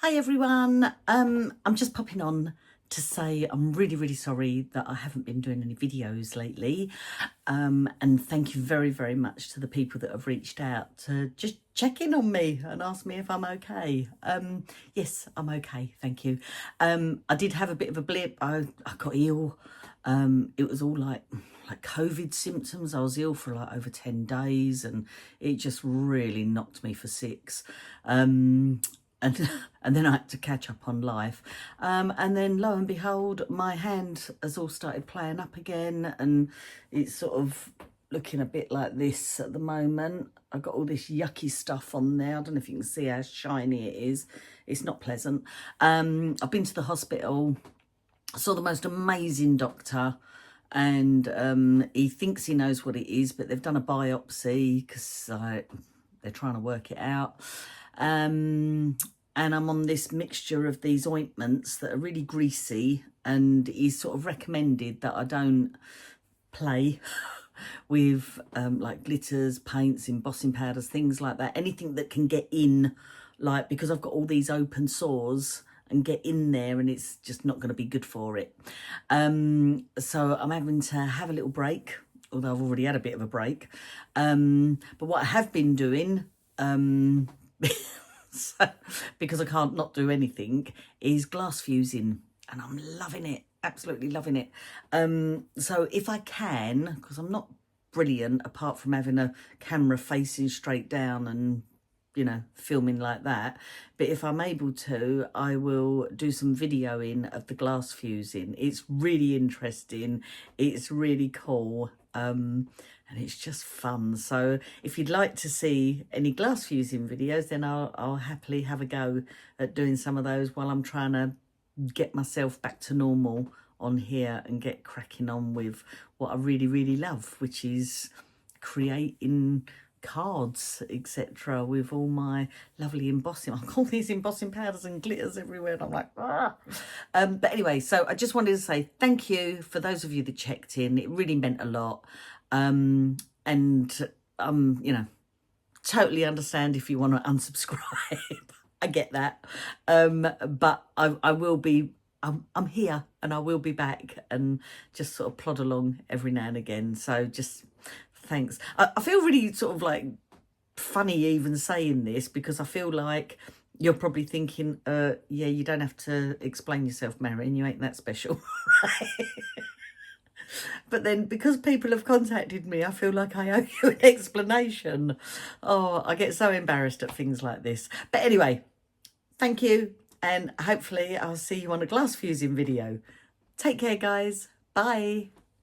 Hi everyone, I'm just popping on to say I'm really sorry that I haven't been doing any videos lately, and thank you very much to the people that have reached out to just check in on me and ask me if I'm okay. Yes, I'm okay, thank you. I did have a bit of a blip. I got ill. It was all like COVID symptoms. I was ill for like over 10 days and it just really knocked me for six. And and then I had to catch up on life. And then lo and behold, my hand has all started playing up again, and it's sort of looking a bit like this at the moment. I've got all this yucky stuff on there. I don't know if you can see how shiny it is. It's not pleasant. I've been to the hospital. I saw the most amazing doctor, and he thinks he knows what it is, but they've done a biopsy because they're trying to work it out. And I'm on this mixture of these ointments that are really greasy, and he's sort of recommended that I don't play with like glitters, paints, embossing powders, things like that. Anything that can get in, like, because I've got all these open sores and get in there, and it's just not going to be good for it. So I'm having to have a little break, although I've already had a bit of a break. But what I have been doing, so, because I can't not do anything, is glass fusing, and I'm loving it, absolutely loving it. So if I can, because I'm not brilliant apart from having a camera facing straight down and, you know, filming like that, but if I'm able to, I will do some videoing of the glass fusing. It's really interesting, it's really cool, and it's just fun. So if you'd like to see any glass fusing videos, then I'll happily have a go at doing some of those while I'm trying to get myself back to normal on here and get cracking on with what I really love, which is creating cards, etc., with all my lovely embossing. I've got all these embossing powders and glitters everywhere, and I'm like, ah. But anyway, so I just wanted to say thank you for those of you that checked in. It really meant a lot. And you know, totally understand if you want to unsubscribe. I get that. But I will be, I'm here, and I will be back and just sort of plod along every now and again. So just thanks. I feel really sort of like funny even saying this, because I feel like you're probably thinking, yeah, you don't have to explain yourself, Marion, you ain't that special. But then because people have contacted me, I feel like I owe you an explanation. Oh, I get so embarrassed at things like this. But anyway, thank you, and hopefully I'll see you on a glass fusing video. Take care, guys. Bye.